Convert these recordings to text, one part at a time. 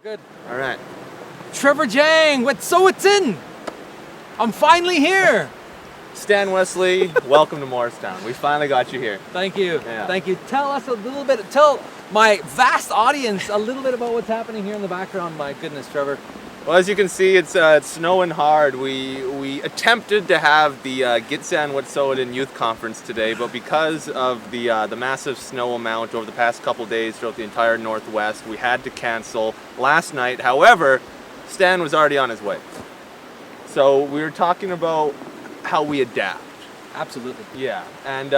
Good. All right. Trevor Jang, it's in. I'm finally here. Stan Wesley, welcome to Moricetown. We finally got you here. Thank you. Yeah. Thank you. Tell us a little bit, tell my vast audience a little bit about what's happening here in the background. My goodness, Trevor. Well, as you can see, it's snowing hard. We attempted to have the Gitsan Wet'suwet'en Youth Conference today, but because of the massive snow amount over the past couple days throughout the entire Northwest, we had to cancel last night. However, Stan was already on his way. So we were talking about how we adapt. Absolutely. Yeah, and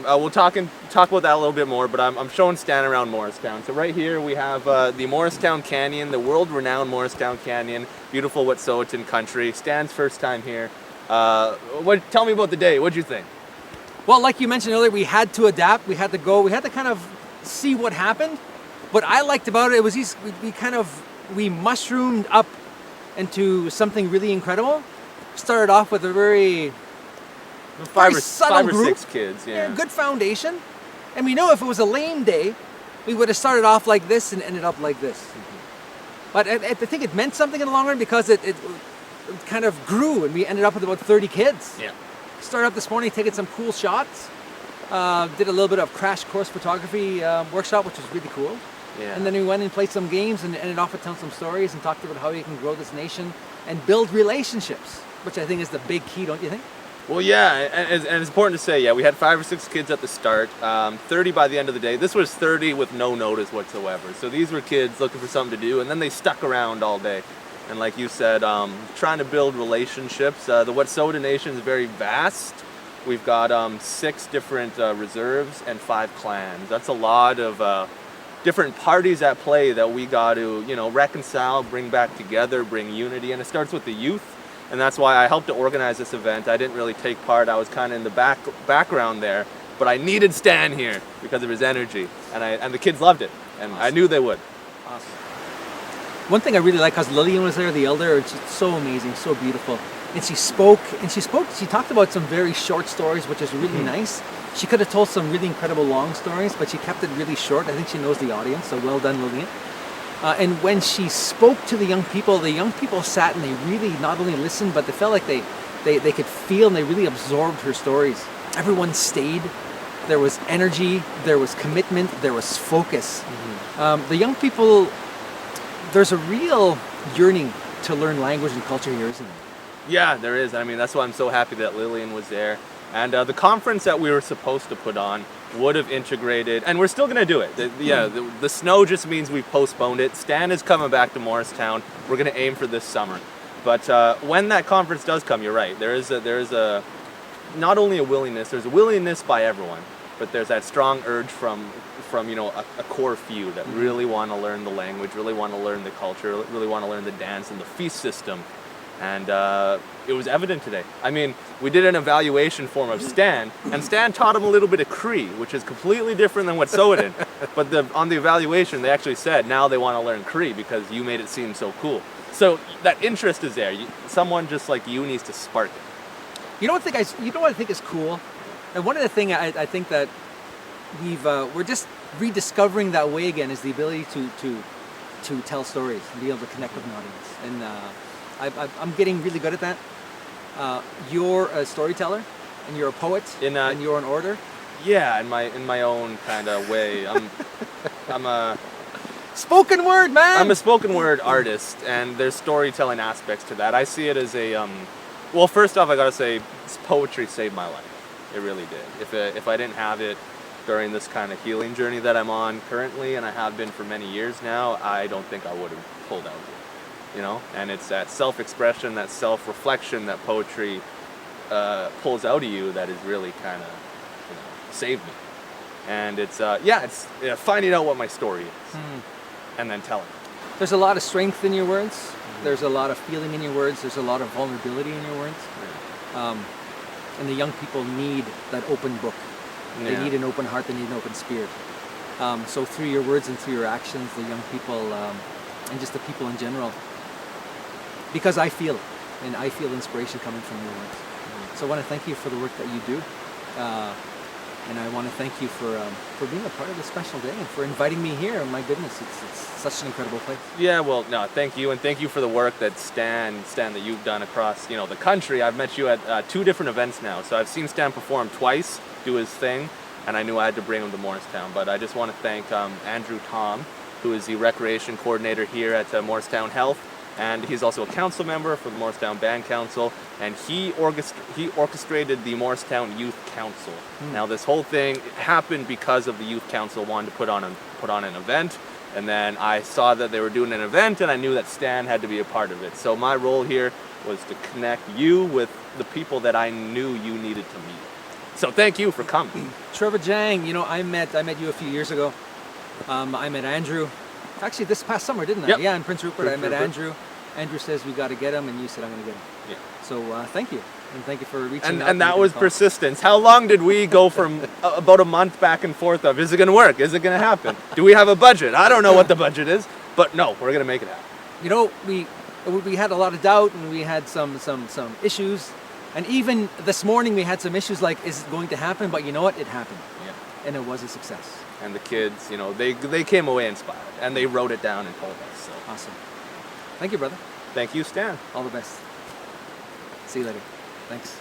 we'll talk about that a little bit more, but I'm showing Stan around Moricetown. So right here we have the Moricetown Canyon, the world-renowned Moricetown Canyon, beautiful Wet'suwet'en country. Stan's first time here. Tell me about the day. What'd you think? Well, like you mentioned earlier, we had to adapt. We had to go. We had to kind of see what happened. What I liked about it was we mushroomed up into something really incredible. Started off with a very Five or group. 6 kids, yeah. Good foundation. And we know if it was a lame day, we would have started off like this and ended up like this. Mm-hmm. But I think it meant something in the long run because it kind of grew and we ended up with about 30 kids. Yeah. Started up this morning taking some cool shots. Did a little bit of crash course photography workshop, which was really cool. Yeah. And then we went and played some games and ended off with telling some stories and talked about how you can grow this nation and build relationships, which I think is the big key, don't you think? Well, yeah, and it's important to say, yeah, we had 5 or 6 kids at the start, 30 by the end of the day. This was 30 with no notice whatsoever. So these were kids looking for something to do, and then they stuck around all day. And like you said, trying to build relationships. The Wet'suwet'en Nation is very vast. We've got 6 different reserves and 5 clans. That's a lot of different parties at play that we got to, reconcile, bring back together, bring unity, and it starts with the youth. And that's why I helped to organize this event. I didn't really take part. I was kind of in the background there, but I needed Stan here because of his energy, and the kids loved it, and awesome. I knew they would. Awesome. One thing I really like, because Lillian was there, the elder, it's just so amazing, so beautiful. And she talked about some very short stories, which is really nice. She could have told some really incredible long stories, but she kept it really short. I think she knows the audience, so well done, Lillian. And when she spoke to the young people sat and they really not only listened, but they felt like they could feel and they really absorbed her stories. Everyone stayed. There was energy, there was commitment, there was focus. Mm-hmm. The young people, there's a real yearning to learn language and culture here, isn't there? Yeah, there is. I mean, that's why I'm so happy that Lillian was there. And the conference that we were supposed to put on would have integrated, and we're still going to do it. The snow just means we postponed it. Stan is coming back to Moricetown. We're going to aim for this summer. But when that conference does come, you're right. There is a not only a willingness, there's a willingness by everyone, but there's that strong urge from a core few that really want to learn the language, really want to learn the culture, really want to learn the dance and the feast system. And it was evident today. I mean, we did an evaluation form of Stan, and Stan taught him a little bit of Cree, which is completely different than Wet'suwet'en. But on the evaluation, they actually said now they want to learn Cree because you made it seem so cool. So that interest is there. Someone just like you needs to spark it. You know what I think is cool? And one of the things I think that we're just rediscovering that way again is the ability to tell stories and be able to connect with an audience. And I'm getting really good at that. You're a storyteller, and you're a poet, and you're an orator. Yeah, in my own kind of way. I'm a spoken word man. I'm a spoken word artist, and there's storytelling aspects to that. I see it as a well, first off, I gotta say, poetry saved my life. It really did. If I didn't have it during this kind of healing journey that I'm on currently, and I have been for many years now, I don't think I would have pulled out here. And it's that self-expression, that self-reflection that poetry pulls out of you that has really kind of saved me. And it's finding out what my story is and then telling it. There's a lot of strength in your words. Mm-hmm. There's a lot of feeling in your words. There's a lot of vulnerability in your words. Yeah. And the young people need that open book. Yeah. They need an open heart. They need an open spirit. So through your words and through your actions, the young people and just the people in general, because I feel it, and I feel inspiration coming from your words. Mm-hmm. So I want to thank you for the work that you do. And I want to thank you for being a part of this special day and for inviting me here. My goodness, it's such an incredible place. Yeah, well, no, thank you, and thank you for the work that Stan, that you've done across, the country. I've met you at 2 different events now, so I've seen Stan perform twice, do his thing, and I knew I had to bring him to Moricetown. But I just want to thank Andrew Tom, who is the recreation coordinator here at Moricetown Health, and he's also a council member for the Moricetown Band Council, and he orchestrated the Moricetown Youth Council. Now, this whole thing happened because of the Youth Council wanted to put on an event, and then I saw that they were doing an event, and I knew that Stan had to be a part of it. So my role here was to connect you with the people that I knew you needed to meet. So thank you for coming. Trevor Jang, I met you a few years ago. I met Andrew. Actually, this past summer, didn't I? Yep. Yeah, in Prince Rupert. I met Rupert. Andrew. Andrew says we got to get him, and you said I'm going to get him. Yeah. So thank you, and thank you for reaching out. And that making was the call. persistence. How long did we go from about a month back and forth of, is it going to work? Is it going to happen? Do we have a budget? I don't know what the budget is, but no, we're going to make it happen. We had a lot of doubt, and we had some issues, and even this morning we had some issues like, is it going to happen? But you know what? It happened, Yeah. and it was a success. And the kids, they came away inspired, and they wrote it down and told us. So Awesome. Thank you, brother. thank you, Stan. All the best. See you later. Thanks.